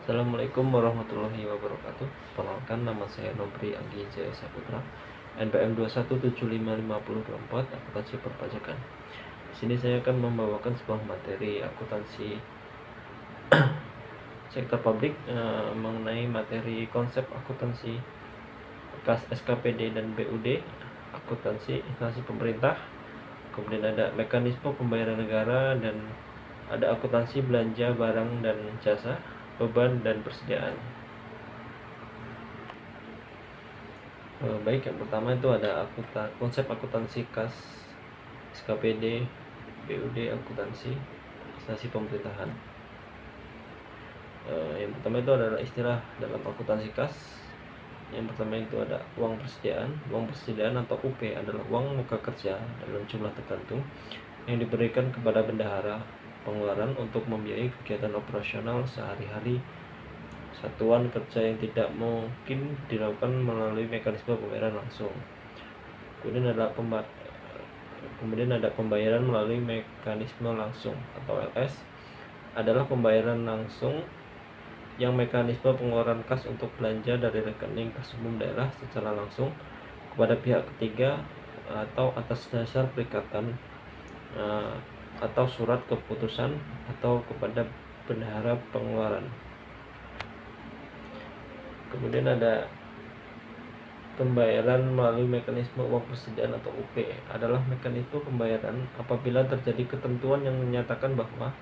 Assalamualaikum warahmatullahi wabarakatuh. Perkenalkan, nama saya Nobri Anggi Jaya Saputra, NPM 217555024, akuntansi perpajakan. Di sini saya akan membawakan sebuah materi akuntansi sektor publik mengenai materi konsep akuntansi kas SKPD dan BUD, akuntansi instansi pemerintah, kemudian ada mekanisme pembayaran negara, dan ada akuntansi belanja barang dan jasa, beban dan persediaan. Baik, yang pertama itu ada konsep akuntansi kas SKPD, BUD, akuntansi instansi pemerintahan. Yang pertama itu adalah istilah dalam akuntansi kas. Yang pertama itu ada uang persediaan. Uang persediaan atau UP adalah uang muka kerja dalam jumlah tertentu yang diberikan kepada bendahara pengeluaran untuk membiayai kegiatan operasional sehari-hari satuan kerja yang tidak mungkin dilakukan melalui mekanisme pembayaran langsung. Kemudian ada pembayaran melalui mekanisme langsung atau LS, adalah pembayaran langsung yang mekanisme pengeluaran kas untuk belanja dari rekening kas umum daerah secara langsung kepada pihak ketiga atau atas dasar perikatan atau surat keputusan atau kepada bendahara pengeluaran. Kemudian ada pembayaran melalui mekanisme uang persediaan atau UP, adalah mekanisme pembayaran apabila terjadi ketentuan yang menyatakan bahwa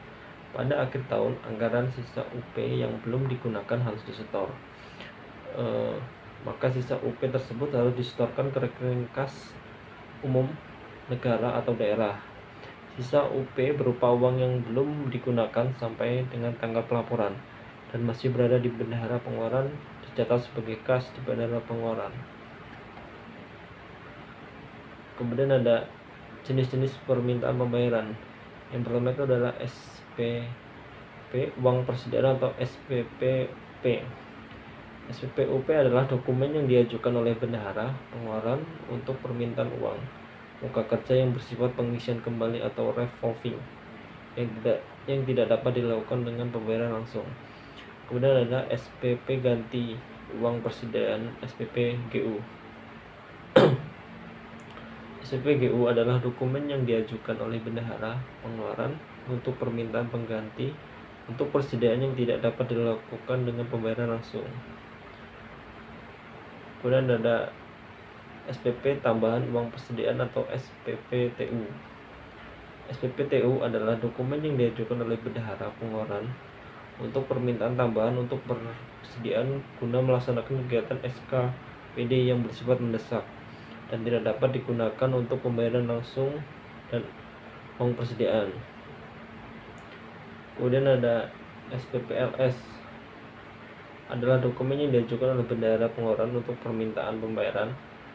pada akhir tahun anggaran sisa UP yang belum digunakan harus disetor. Maka sisa UP tersebut harus disetorkan ke rekening kas umum negara atau daerah. Sisa UP berupa uang yang belum digunakan sampai dengan tanggal pelaporan dan masih berada di bendahara pengeluaran dicatat sebagai kas di bendahara pengeluaran. Kemudian ada jenis-jenis permintaan pembayaran. Yang pertama itu adalah SPP, uang persediaan atau SPPP. SPPUP adalah dokumen yang diajukan oleh bendahara pengeluaran untuk permintaan uang muka kerja yang bersifat pengisian kembali atau revolving yang tidak dapat dilakukan dengan pembayaran langsung. Kemudian ada SPP ganti uang persediaan, SPPGU. SPPGU adalah dokumen yang diajukan oleh bendahara pengeluaran untuk permintaan pengganti untuk persediaan yang tidak dapat dilakukan dengan pembayaran langsung. Kemudian ada SPP tambahan uang persediaan atau SPPTU. SPPTU adalah dokumen yang diajukan oleh bendahara pengeluaran untuk permintaan tambahan untuk persediaan guna melaksanakan kegiatan SKPD yang bersifat mendesak dan tidak dapat digunakan untuk pembayaran langsung dan uang persediaan. Kemudian ada SPPLS, adalah dokumen yang diajukan oleh bendahara pengeluaran untuk permintaan pembayaran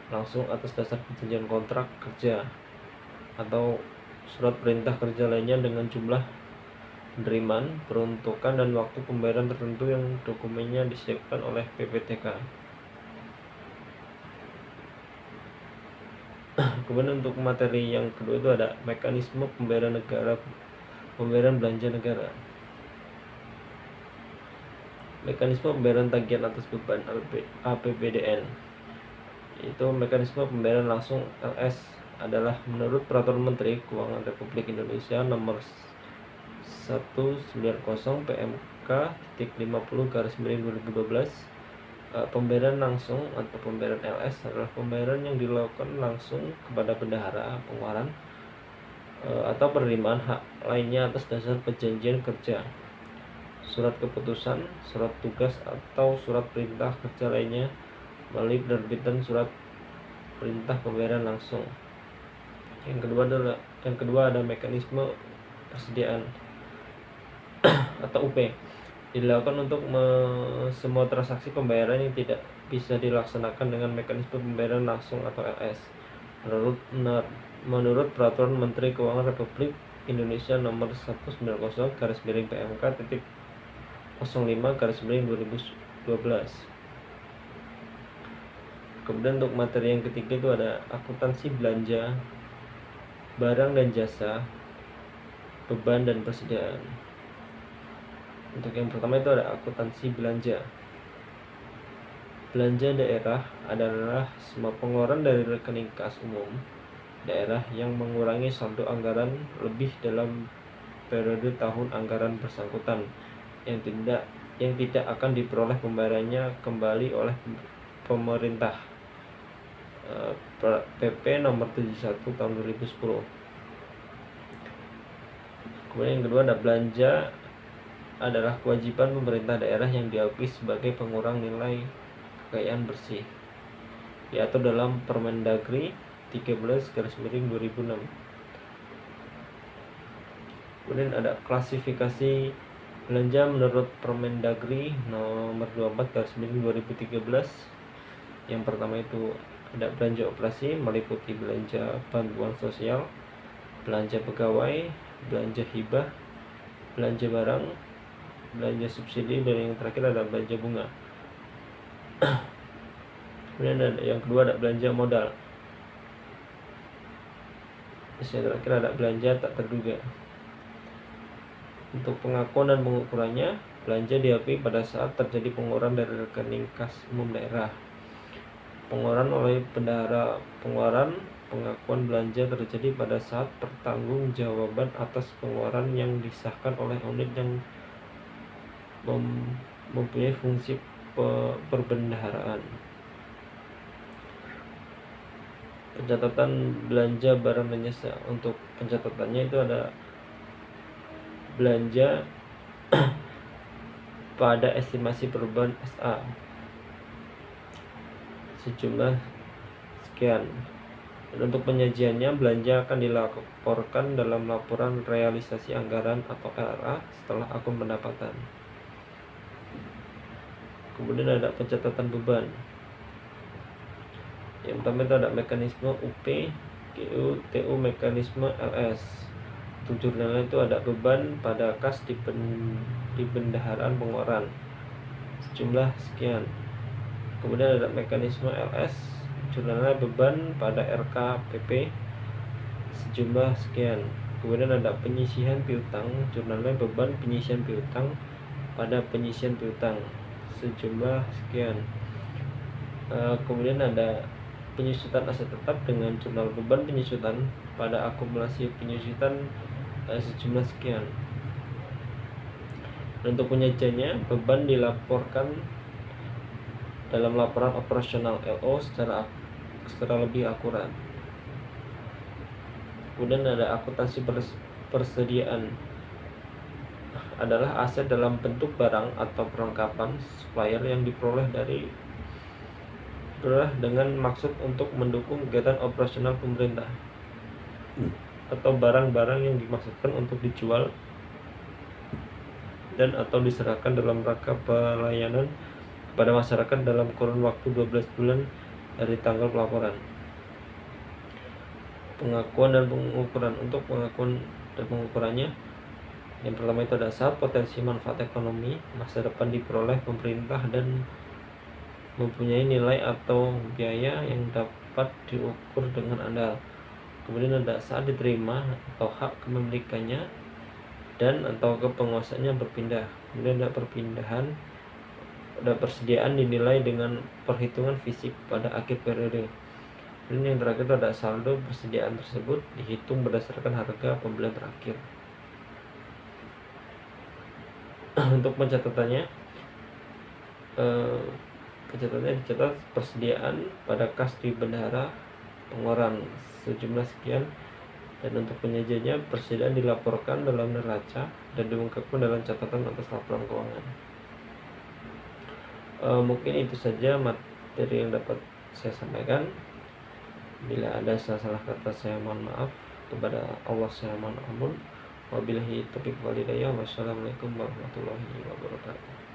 langsung atas dasar perjanjian kontrak kerja atau surat perintah kerja lainnya dengan jumlah penerimaan, peruntukan, dan waktu pembayaran tertentu yang dokumennya disiapkan oleh PPTK. Kemudian untuk materi yang kedua itu ada mekanisme pembayaran negara, pembayaran belanja negara. Mekanisme pembayaran tagihan atas beban APBDN, itu mekanisme pembayaran langsung LS, adalah menurut Peraturan Menteri Keuangan Republik Indonesia Nomor 190 PMK.50/2012. Pembayaran langsung atau pembayaran LS adalah pembayaran yang dilakukan langsung kepada bendahara pengeluaran atau penerimaan hak lainnya atas dasar perjanjian kerja, surat keputusan, surat tugas, atau surat perintah kerja lainnya melalui penerbitan surat perintah pembayaran langsung. Yang kedua ada mekanisme persediaan atau UP, dilakukan untuk semua transaksi pembayaran yang tidak bisa dilaksanakan dengan mekanisme pembayaran langsung atau LS menurut Peraturan Menteri Keuangan Republik Indonesia Nomor 190/PMK.05/2012. Kemudian untuk materi yang ketiga itu ada akuntansi belanja barang dan jasa, beban dan persediaan. Untuk yang pertama itu ada akuntansi belanja. Belanja daerah adalah semua pengeluaran dari rekening kas umum daerah yang mengurangi saldo anggaran lebih dalam periode tahun anggaran bersangkutan yang tidak akan diperoleh pembayarannya kembali oleh pemerintah. PP nomor 71 tahun 2010. Kemudian yang kedua ada belanja adalah kewajiban pemerintah daerah yang diakui sebagai pengurang nilai kekayaan bersih, diatur dalam Permendagri 13/2006. Kemudian ada klasifikasi belanja menurut Permendagri nomor 24/2013. Yang pertama itu ada belanja operasi, meliputi belanja bantuan sosial, belanja pegawai, belanja hibah, belanja barang, belanja subsidi, dan yang terakhir ada belanja bunga. Kemudian ada yang kedua ada belanja modal. Terus yang terakhir ada belanja tak terduga. Untuk pengakuan dan pengukurannya, belanja diakui pada saat terjadi pengeluaran dari rekening kas umum daerah. Pengeluaran oleh bendahara pengakuan belanja terjadi pada saat pertanggungjawaban atas pengeluaran yang disahkan oleh unit yang mempunyai fungsi perbendaharaan. Pencatatan belanja barang dan jasa. Untuk pencatatannya itu ada belanja pada estimasi perubahan SA sejumlah sekian. Dan untuk penyajiannya, belanja akan dilaporkan dalam laporan realisasi anggaran atau LRA setelah akun pendapatan. Kemudian ada pencatatan beban. Yang pertama itu ada mekanisme UP, GU, TU, mekanisme LS. Untuk jurnalnya itu ada beban pada kas di bendaharaan pengeluaran sejumlah sekian. Kemudian ada mekanisme LS, jurnalnya beban pada RKPP sejumlah sekian. Kemudian ada penyisihan piutang, jurnalnya beban penyisihan piutang pada penyisihan piutang sejumlah sekian. Kemudian ada penyusutan aset tetap dengan jurnal beban penyusutan pada akumulasi penyusutan sejumlah sekian. Dan untuk penyajiannya, beban dilaporkan dalam laporan operasional LO secara lebih akurat. Kemudian ada akuntansi persediaan, adalah aset dalam bentuk barang atau perlengkapan supplier yang diperoleh dengan maksud untuk mendukung kegiatan operasional pemerintah atau barang-barang yang dimaksudkan untuk dijual dan atau diserahkan dalam rangka pelayanan pada masyarakat dalam kurun waktu 12 bulan dari tanggal pelaporan. Pengakuan dan pengukuran. Untuk pengakuan dan pengukurannya, yang pertama itu ada saat potensi manfaat ekonomi masa depan diperoleh pemerintah dan mempunyai nilai atau biaya yang dapat diukur dengan andal. Kemudian ada saat diterima atau hak kepemilikannya dan atau kepenguasaannya berpindah. Kemudian ada perpindahan, ada persediaan dinilai dengan perhitungan fisik pada akhir periode. Dan yang terakhir ada saldo persediaan tersebut dihitung berdasarkan harga pembelian terakhir. Untuk pencatatannya, dicatat persediaan pada kas di bendahara pengeluaran sejumlah sekian. Dan untuk penyajiannya, persediaan dilaporkan dalam neraca dan diungkapkan dalam catatan atas laporan keuangan. Mungkin itu saja materi yang dapat saya sampaikan. Bila ada salah kata saya mohon maaf. Kepada Allah saya mohon ampun. Wabillahi taufiq wal hidayah. Wassalamualaikum warahmatullahi wabarakatuh.